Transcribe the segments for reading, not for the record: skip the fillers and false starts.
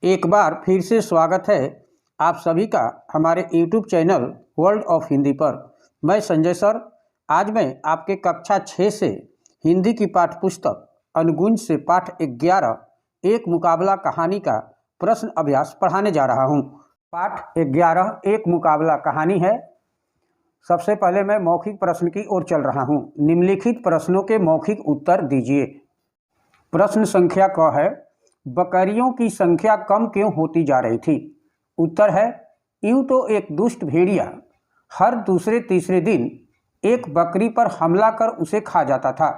एक बार फिर से स्वागत है आप सभी का हमारे YouTube channel world of Hindi पर। मैं संजय सर। आज मैं आपके कक्षा 6 से हिंदी की पाठ्य पुस्तक अनुगुंज से पाठ 11 एक मुकाबला कहानी का प्रश्न अभ्यास पढ़ाने जा रहा हूं। पाठ 11 एक मुकाबला कहानी है। सबसे पहले मैं मौखिक प्रश्न की ओर चल रहा हूं। निम्नलिखित प्रश्नों के मौखिक उत्तर दीजिए। प्रश्न संख्या क है, बकरियों की संख्या कम क्यों होती जा रही थी? उत्तर है, यूं तो एक दुष्ट भेड़िया हर दूसरे तीसरे दिन एक बकरी पर हमला कर उसे खा जाता था,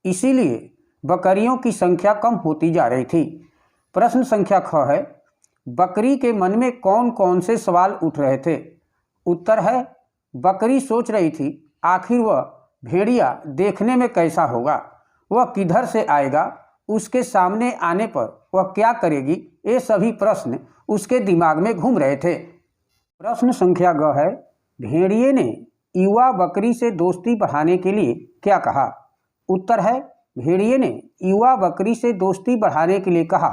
इसीलिए बकरियों की संख्या कम होती जा रही थी। प्रश्न संख्या ख है, बकरी के मन में कौन कौन से सवाल उठ रहे थे? उत्तर है, बकरी सोच रही थी आखिर वह भेड़िया देखने में कैसा होगा, वह किधर से आएगा, उसके सामने आने पर वह क्या करेगी, ये सभी प्रश्न उसके दिमाग में घूम रहे थे। प्रश्न संख्या ग है, भेड़िए ने युवा बकरी से दोस्ती बढ़ाने के लिए क्या कहा? उत्तर है, भेड़िए ने युवा बकरी से दोस्ती बढ़ाने के लिए कहा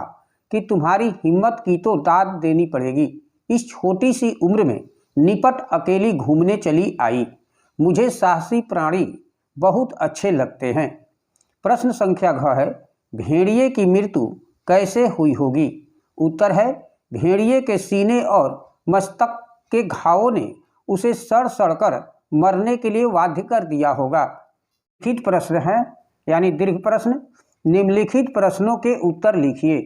कि तुम्हारी हिम्मत की तो दाद देनी पड़ेगी। इस छोटी सी उम्र में निपट अकेली घूमने चली आई। मुझे साहसी प्राणी बहुत अच्छे लगते हैं। प्रश्न संख्या घ है, भेड़िए की मृत्यु कैसे हुई होगी? उत्तर है, भेड़िए के सीने और मस्तक के घावों ने उसे सड़ सड़ कर मरने के लिए बाध्य कर दिया होगा। लिखित प्रश्न है यानी दीर्घ प्रश्न। निम्नलिखित प्रश्नों के उत्तर लिखिए।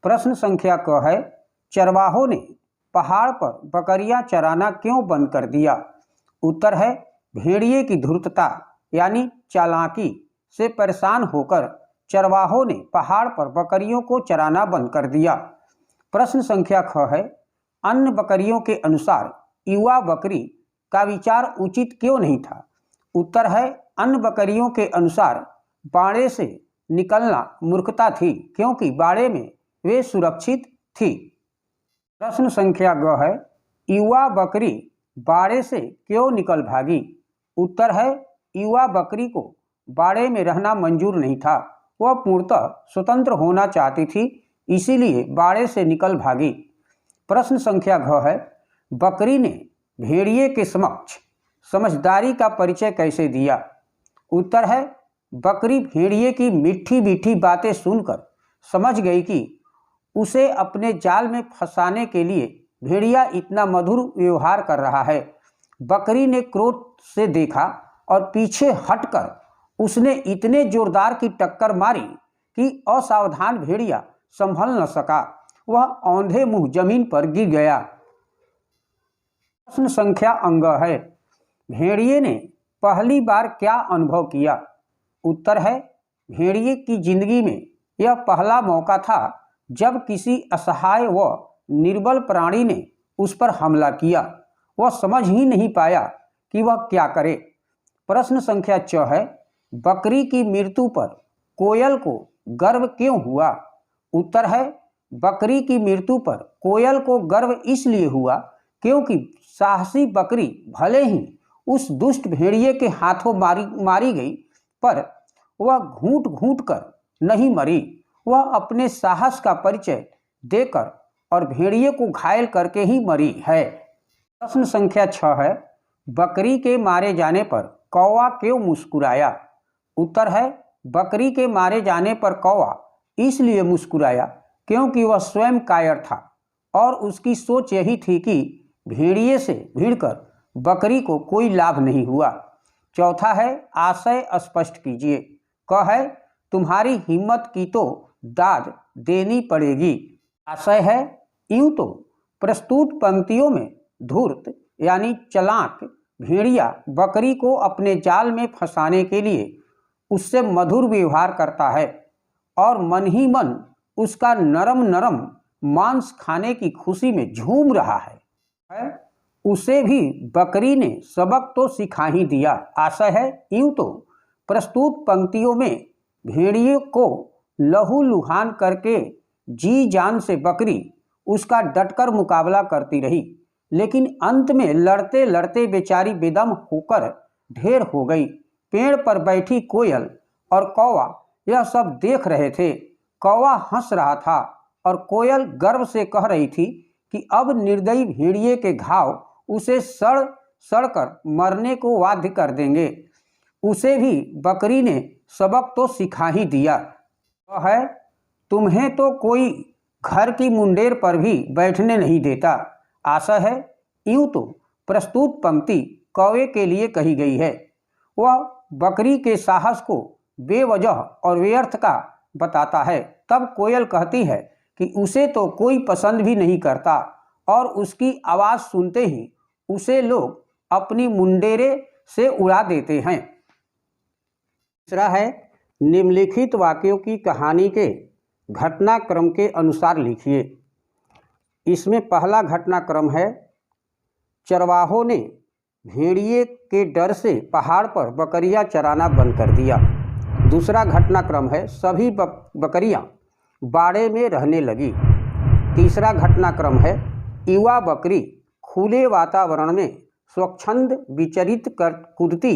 प्रश्न संख्या क है, चरवाहों ने पहाड़ पर बकरियां चराना क्यों बंद कर दिया? उत्तर है, भेड़िए की धूर्तता यानी चालाकी से परेशान होकर चरवाहों ने पहाड़ पर बकरियों को चराना बंद कर दिया। प्रश्न संख्या ख है, अन्य बकरियों के अनुसार युवा बकरी का विचार उचित क्यों नहीं था? उत्तर है, अन्य बकरियों के अनुसार बाड़े से निकलना मूर्खता थी, क्योंकि बाड़े में वे सुरक्षित थी। प्रश्न संख्या ग है, युवा बकरी बाड़े से क्यों निकल भागी? उत्तर है, युवा बकरी को बाड़े में रहना मंजूर नहीं था, वह पूर्णतः स्वतंत्र होना चाहती थी, इसीलिए बाड़े से निकल भागी। प्रश्न संख्या घ है, बकरी ने भेड़िए के समक्ष समझदारी का परिचय कैसे दिया? उत्तर है, बकरी भेड़िए की मीठी मीठी बातें सुनकर समझ गई कि उसे अपने जाल में फंसाने के लिए भेड़िया इतना मधुर व्यवहार कर रहा है। बकरी ने क्रोध से देखा और पीछे हटकर उसने इतने जोरदार की टक्कर मारी कि असावधान भेड़िया संभल न सका, वह औंधे मुंह जमीन पर गिर गया। प्रश्न संख्या अंग है, भेड़िए ने पहली बार क्या अनुभव किया? उत्तर है, भेड़िए की जिंदगी में यह पहला मौका था जब किसी असहाय व निर्बल प्राणी ने उस पर हमला किया। वह समझ ही नहीं पाया कि वह क्या करे। प्रश्न संख्या च है, बकरी की मृत्यु पर कोयल को गर्व क्यों हुआ? उत्तर है, बकरी की मृत्यु पर कोयल को गर्व इसलिए हुआ क्योंकि साहसी बकरी भले ही उस दुष्ट भेड़िए के हाथों मारी गई, पर वह घूंट घूंट कर नहीं मरी। वह अपने साहस का परिचय देकर और भेड़िए को घायल करके ही मरी है। प्रश्न संख्या 6 है, बकरी के मारे जाने पर कौवा क्यों मुस्कुराया? उत्तर है, बकरी के मारे जाने पर कौवा इसलिए मुस्कुराया क्योंकि वह स्वयं कायर था और उसकी सोच यही थी कि भेड़िए से भिड़कर बकरी को कोई लाभ नहीं हुआ। चौथा है, आशय स्पष्ट कीजिए। क है, तुम्हारी हिम्मत की तो दाद देनी पड़ेगी। आशय है, यूं तो प्रस्तुत पंक्तियों में धूर्त यानी चालाक भेड़िया बकरी को अपने जाल में फंसाने के लिए उससे मधुर व्यवहार करता है और मन ही मन उसका नरम नरम मांस खाने की खुशी में झूम रहा है। उसे भी बकरी ने सबक तो सिखा ही दिया। आशय है, यूं तो प्रस्तुत पंक्तियों में भेड़िए को लहू लुहान करके जी जान से बकरी उसका डटकर मुकाबला करती रही, लेकिन अंत में लड़ते लड़ते बेचारी बेदम होकर ढेर हो गई। पेड़ पर बैठी कोयल और कौवा यह सब देख रहे थे। कौवा हंस रहा था और कोयल गर्व से कह रही थी कि अब निर्दयी भेड़िए के घाव उसे सड़ सड़कर मरने को बाध्य कर देंगे। उसे भी बकरी ने सबक तो सिखा ही दिया। वह है, तुम्हें तो कोई घर की मुंडेर पर भी बैठने नहीं देता। आशा है, यूं तो प्रस्तुत पंक्ति कौवे के लिए कही गई है। वह बकरी के साहस को बेवजह और व्यर्थ का बताता है। तब कोयल कहती है कि उसे तो कोई पसंद भी नहीं करता और उसकी आवाज़ सुनते ही उसे लोग अपनी मुंडेरे से उड़ा देते हैं। तीसरा है, निम्नलिखित वाक्यों की कहानी के घटनाक्रम के अनुसार लिखिए। इसमें पहला घटनाक्रम है, चरवाहों ने भेड़िए के डर से पहाड़ पर बकरियां चराना बंद कर दिया। दूसरा घटनाक्रम है, सभी बकरियां बाड़े में रहने लगी। तीसरा घटनाक्रम है, युवा बकरी खुले वातावरण में स्वच्छंद विचरित कर कूदती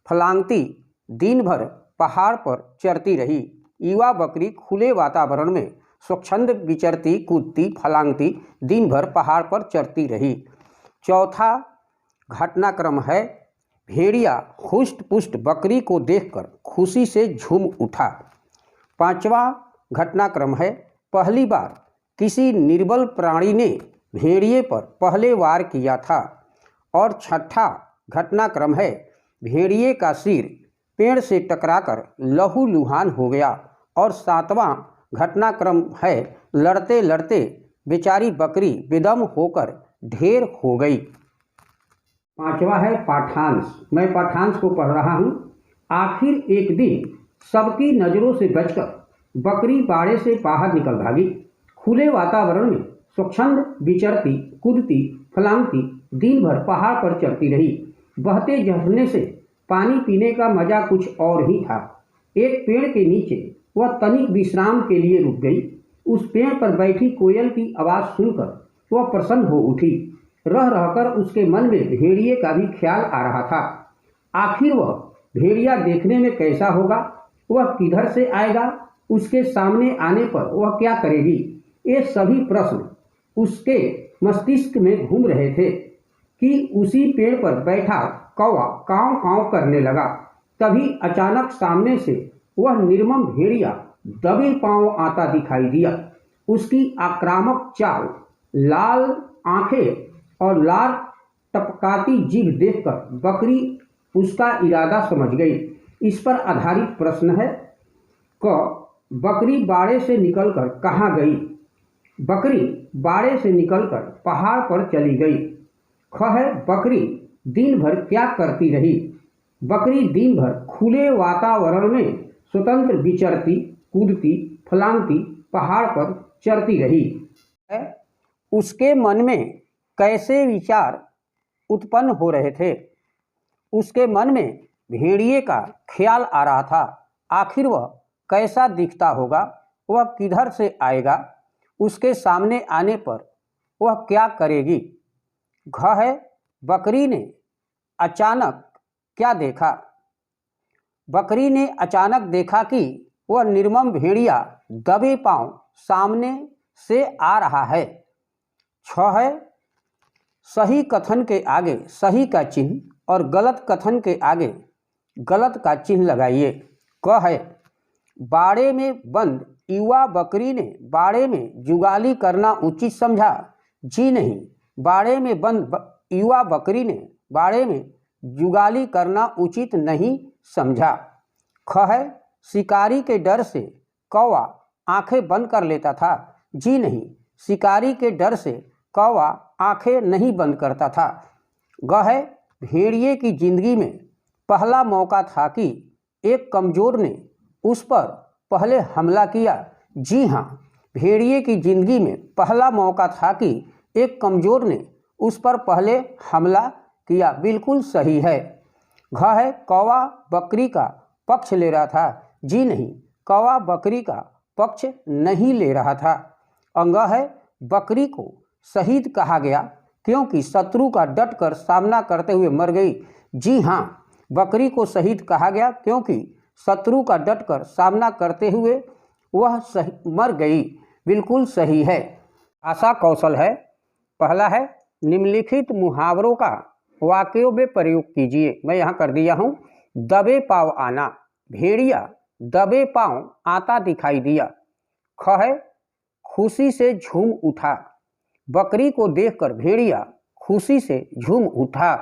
फलांगती दिन भर पहाड़ पर चरती रही। युवा बकरी खुले वातावरण में स्वच्छंद विचरती कूदती फलांगती दिन भर पहाड़ पर चरती रही। चौथा घटनाक्रम है, भेड़िया हुष्ट पुष्ट बकरी को देखकर खुशी से झूम उठा। पांचवा घटनाक्रम है, पहली बार किसी निर्बल प्राणी ने भेड़िए पर पहले वार किया था। और छठा घटनाक्रम है, भेड़िए का सिर पेड़ से टकराकर लहूलुहान हो गया। और सातवां घटनाक्रम है, लड़ते लड़ते बेचारी बकरी बेदम होकर ढेर हो गई। पांचवा है पाठांश। मैं पाठांश को पढ़ रहा हूँ। आखिर एक दिन सबकी नज़रों से बचकर बकरी बाड़े से बाहर निकल भागी। खुले वातावरण में स्वच्छंद विचरती कूदती फलांगती दिन भर पहाड़ पर चढ़ती रही। बहते झरने से पानी पीने का मजा कुछ और ही था। एक पेड़ के नीचे वह तनिक विश्राम के लिए रुक गई। उस पेड़ पर बैठी कोयल की आवाज़ सुनकर वह प्रसन्न हो उठी। रह रहकर उसके मन में भेड़िए का भी ख्याल आ रहा था। आखिर वह भेड़िया देखने में कैसा होगा, वह किधर से आएगा, उसके सामने आने पर वह क्या करेगी, ये सभी प्रश्न उसके मस्तिष्क में घूम रहे थे कि उसी पेड़ पर बैठा कौवा काँव काँव करने लगा। तभी अचानक सामने से वह निर्मम भेड़िया दबे पांव आता दिखाई दिया। उसकी आक्रामक चाल, लाल आंखें और लाल टपकाती जीभ देखकर बकरी उसका इरादा समझ गई। इस पर आधारित प्रश्न है, क बकरी बाड़े से निकलकर कहाँ गई? बकरी बाड़े से निकलकर पहाड़ पर चली गई। ख है, बकरी दिन भर क्या करती रही? बकरी दिन भर खुले वातावरण में स्वतंत्र विचरती कूदती फलांगती पहाड़ पर चरती रही। उसके मन में कैसे विचार उत्पन्न हो रहे थे? उसके मन में भेड़िए का ख्याल आ रहा था। आखिर वह कैसा दिखता होगा, वह किधर से आएगा, उसके सामने आने पर वह क्या करेगी? घ है, बकरी ने अचानक क्या देखा? बकरी ने अचानक देखा कि वह निर्मम भेड़िया दबे पांव सामने से आ रहा है। छ है, सही कथन के आगे सही का चिन्ह और गलत कथन के आगे गलत का चिन्ह लगाइए। क है, बाड़े में बंद युवा बकरी ने बाड़े में जुगाली करना उचित समझा। जी नहीं, बाड़े में बंद युवा बकरी ने बाड़े में जुगाली करना उचित नहीं समझा। ख है, शिकारी के डर से कौवा आंखें बंद कर लेता था। जी नहीं, शिकारी के डर से कौवा आंखें नहीं बंद करता था। ग है, भेड़िए की जिंदगी में पहला मौका था कि एक कमजोर ने उस पर पहले हमला किया। जी हाँ, भेड़िए की जिंदगी में पहला मौका था कि एक कमजोर ने उस पर पहले हमला किया। बिल्कुल सही है। घ है, कौवा बकरी का पक्ष ले रहा था। जी नहीं, कौवा बकरी का पक्ष नहीं ले रहा था। अंग है, बकरी को शहीद कहा गया क्योंकि शत्रु का डटकर सामना करते हुए मर गई। जी हाँ, बकरी को शहीद कहा गया क्योंकि शत्रु का डटकर सामना करते हुए वह मर गई। बिल्कुल सही है। भाषा कौशल है। पहला है निम्नलिखित मुहावरों का वाक्यों में प्रयोग कीजिए। मैं यहाँ कर दिया हूँ। दबे पाँव आना, भेड़िया दबे पाँव आता दिखाई दिया। ख है खुशी से झूम उठा, बकरी को देखकर भेड़िया खुशी से झूम उठा।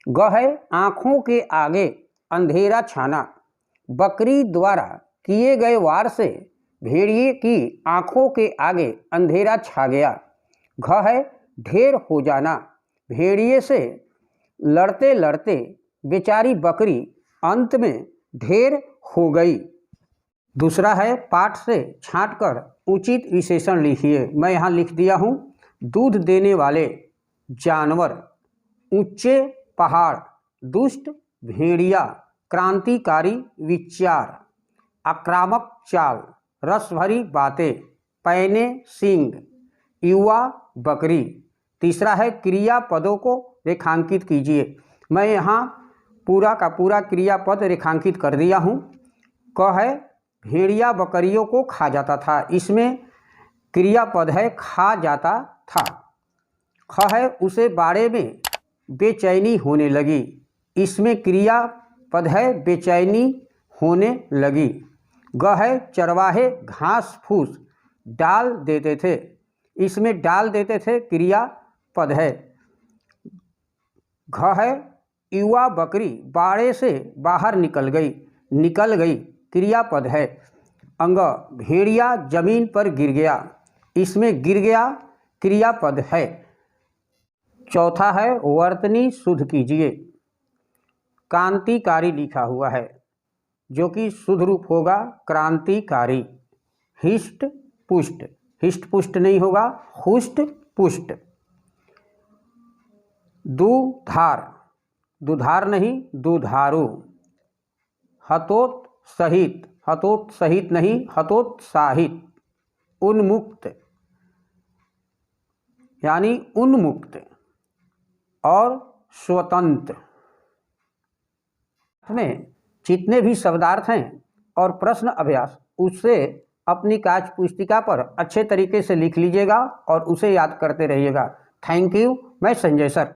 ग है आँखों के आगे अंधेरा छाना, बकरी द्वारा किए गए वार से भेड़िए की आँखों के आगे अंधेरा छा गया। घ है ढेर हो जाना, भेड़िए से लड़ते लड़ते बेचारी बकरी अंत में ढेर हो गई। दूसरा है पाठ से छांटकर उचित विशेषण लिखिए। मैं यहाँ लिख दिया हूँ। दूध देने वाले जानवर, ऊंचे पहाड़, दुष्ट भेड़िया, क्रांतिकारी विचार, आक्रामक चाल, रस भरी बातें, पैने सींग, युवा बकरी। तीसरा है क्रियापदों को रेखांकित कीजिए। मैं यहाँ पूरा का पूरा क्रियापद रेखांकित कर दिया हूँ। क है भेड़िया बकरियों को खा जाता था, इसमें क्रियापद है खा जाता था। ख है उसे बाड़े में बेचैनी होने लगी, इसमें क्रियापद है बेचैनी होने लगी। ग है चरवाहे घास फूस डाल देते थे, इसमें डाल देते थे क्रियापद है। घ है युवा बकरी बाड़े से बाहर निकल गई क्रियापद है। अंग भेड़िया जमीन पर गिर गया, इसमें गिर गया क्रियापद है। चौथा है वर्तनी शुद्ध कीजिए। क्रांतिकारी लिखा हुआ है जो कि शुद्ध रूप होगा क्रांतिकारी। हिष्ट पुष्ट, हिष्ट पुष्ट नहीं होगा, हुष्ट पुष्ट। दुधार, दुधार नहीं दुधारू। हतोत्साहित, हतोत्साहित नहीं हतोत्साहित। उन्मुक्त यानी उन्मुक्त और स्वतंत्र में जितने भी शब्दार्थ हैं और प्रश्न अभ्यास उससे अपनी कार्य पुस्तिका पर अच्छे तरीके से लिख लीजिएगा और उसे याद करते रहिएगा। Thank you. मैं संजय सर।